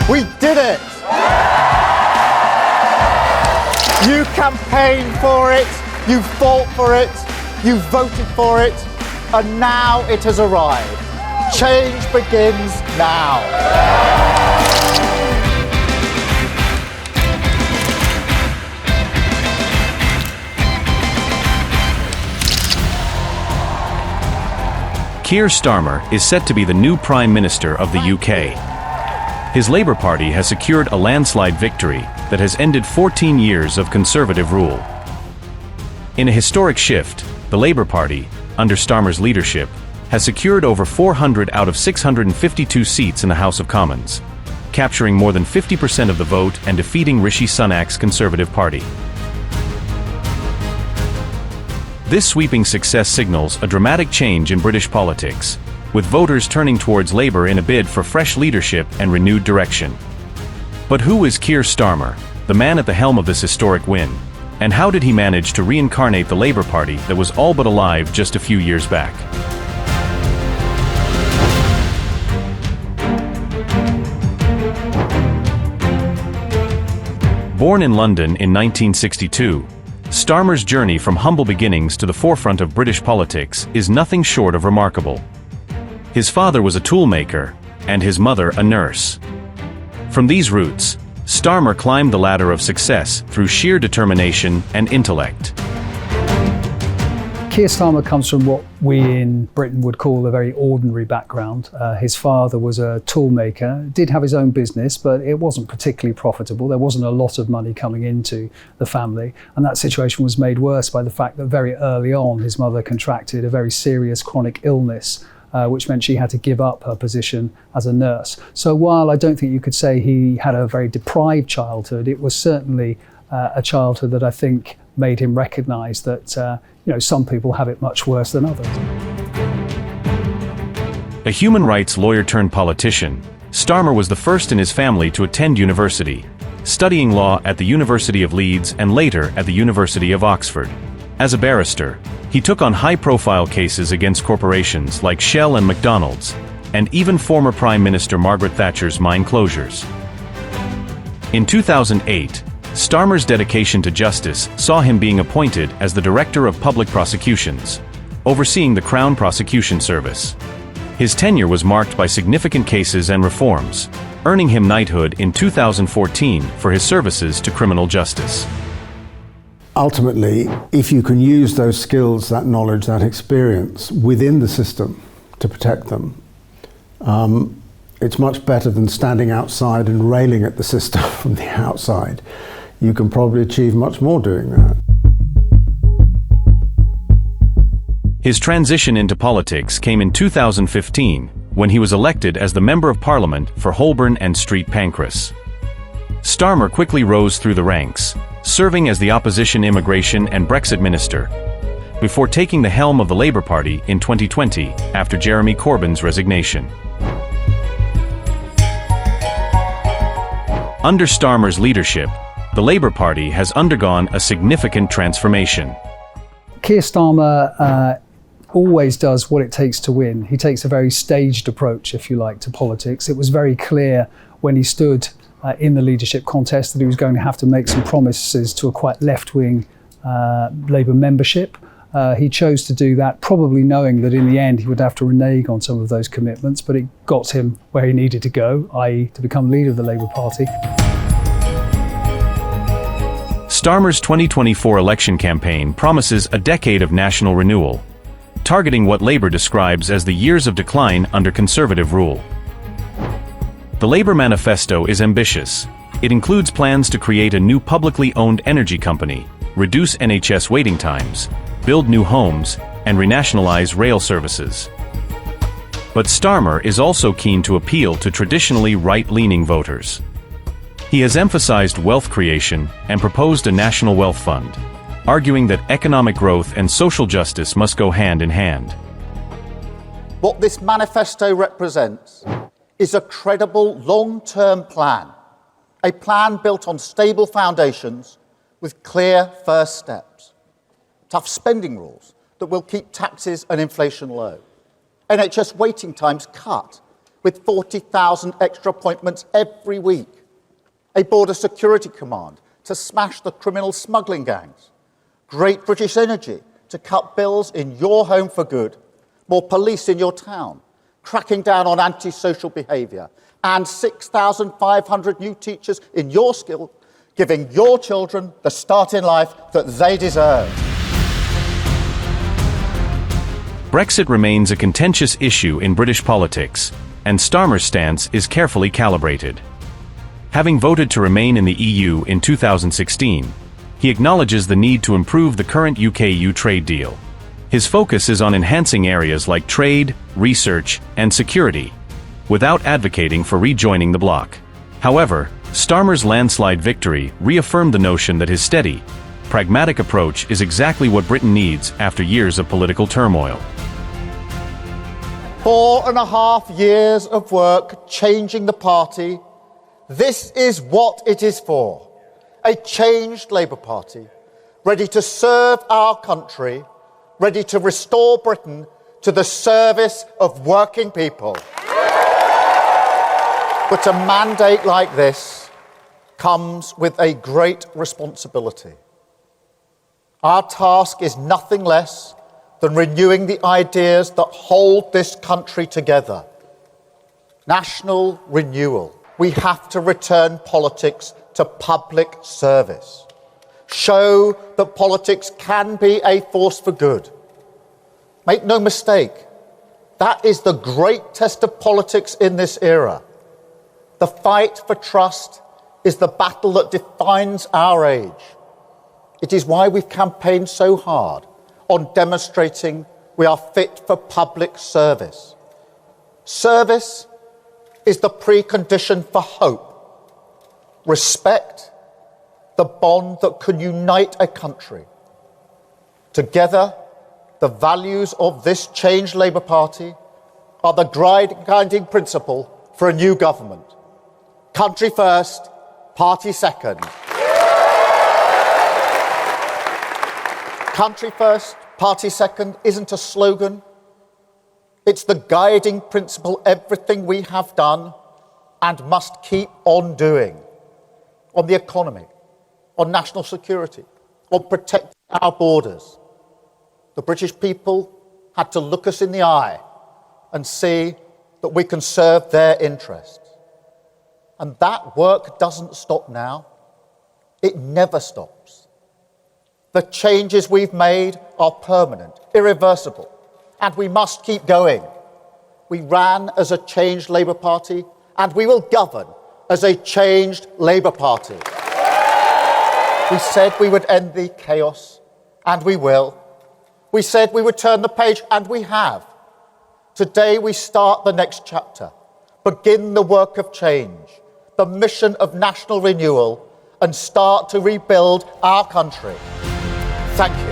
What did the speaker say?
We did it! You campaigned for it, you fought for it, you voted for it, and now it has arrived. Change begins now. Keir Starmer is set to be the new Prime Minister of the UK. His Labour Party has secured a landslide victory that has ended 14 years of Conservative rule. In a historic shift, the Labour Party, under Starmer's leadership, has secured over 400 out of 652 seats in the House of Commons, capturing more than 50% of the vote and defeating Rishi Sunak's Conservative Party. This sweeping success signals a dramatic change in British politics, with voters turning towards Labour in a bid for fresh leadership and renewed direction. But who is Keir Starmer, the man at the helm of this historic win, and how did he manage to reincarnate the Labour Party that was all but alive just a few years back? Born in London in 1962, Starmer's journey from humble beginnings to the forefront of British politics is nothing short of remarkable. His father was a toolmaker, and his mother a nurse. From these roots, Starmer climbed the ladder of success through sheer determination and intellect. Keir Starmer comes from what we in Britain would call a very ordinary background. His father was a toolmaker, did have his own business, but it wasn't particularly profitable. There wasn't a lot of money coming into the family, and that situation was made worse by the fact that very early on his mother contracted a very serious chronic illness, which meant she had to give up her position as a nurse. So while I don't think you could say he had a very deprived childhood, it was certainly a childhood that I think made him recognise that some people have it much worse than others. A human rights lawyer turned politician, Starmer was the first in his family to attend university, studying law at the University of Leeds and later at the University of Oxford. As a barrister, he took on high-profile cases against corporations like Shell and McDonald's, and even former Prime Minister Margaret Thatcher's mine closures. In 2008, Starmer's dedication to justice saw him being appointed as the Director of Public Prosecutions, overseeing the Crown Prosecution Service. His tenure was marked by significant cases and reforms, earning him knighthood in 2014 for his services to criminal justice. Ultimately, if you can use those skills, that knowledge, that experience within the system to protect them, it's much better than standing outside and railing at the system from the outside. You can probably achieve much more doing that. His transition into politics came in 2015, when he was elected as the Member of Parliament for Holborn and Street Pancras. Starmer quickly rose through the ranks, serving as the opposition immigration and Brexit minister, before taking the helm of the Labour Party in 2020 after Jeremy Corbyn's resignation. Under Starmer's leadership, the Labour Party has undergone a significant transformation. Keir Starmer always does what it takes to win. He takes a very staged approach, if you like, to politics. It was very clear when he stood in the leadership contest that he was going to have to make some promises to a quite left-wing Labour membership. He chose to do that, probably knowing that in the end he would have to renege on some of those commitments, but it got him where he needed to go, i.e. to become leader of the Labour Party. Starmer's 2024 election campaign promises a decade of national renewal, targeting what Labour describes as the years of decline under Conservative rule. The Labour manifesto is ambitious. It includes plans to create a new publicly owned energy company, reduce NHS waiting times, build new homes, and renationalize rail services. But Starmer is also keen to appeal to traditionally right-leaning voters. He has emphasized wealth creation and proposed a national wealth fund, arguing that economic growth and social justice must go hand in hand. What this manifesto represents is a credible long-term plan, a plan built on stable foundations with clear first steps, tough spending rules that will keep taxes and inflation low, NHS waiting times cut, with 40,000 extra appointments every week. A border security command to smash the criminal smuggling gangs. Great British Energy to cut bills in your home for good. More police in your town, cracking down on antisocial behaviour. And 6,500 new teachers in your school, giving your children the start in life that they deserve. Brexit remains a contentious issue in British politics, and Starmer's stance is carefully calibrated. Having voted to remain in the EU in 2016, he acknowledges the need to improve the current UK-EU trade deal. His focus is on enhancing areas like trade, research, and security, without advocating for rejoining the bloc. However, Starmer's landslide victory reaffirmed the notion that his steady, pragmatic approach is exactly what Britain needs after years of political turmoil. 4.5 years of work changing the party. This is what it is for. A changed Labour Party, ready to serve our country, ready to restore Britain to the service of working people. But a mandate like this comes with a great responsibility. Our task is nothing less than renewing the ideas that hold this country together. National renewal. We have to return politics to public service. Show that politics can be a force for good. Make no mistake, that is the great test of politics in this era. The fight for trust is the battle that defines our age. It is why we've campaigned so hard on demonstrating we are fit for public service. Service is the precondition for hope. Respect, the bond that can unite a country. Together, the values of this changed Labour Party are the guiding principle for a new government. Country first, party second. Country first, party second isn't a slogan. It's the guiding principle everything we have done and must keep on doing. On the economy, on national security, on protecting our borders. The British people had to look us in the eye and see that we can serve their interests. And that work doesn't stop now. It never stops. The changes we've made are permanent, irreversible, and we must keep going. We ran as a changed Labour Party, and we will govern as a changed Labour Party. We said we would end the chaos, and we will. We said we would turn the page, and we have. Today we start the next chapter, begin the work of change, the mission of national renewal, and start to rebuild our country. Thank you.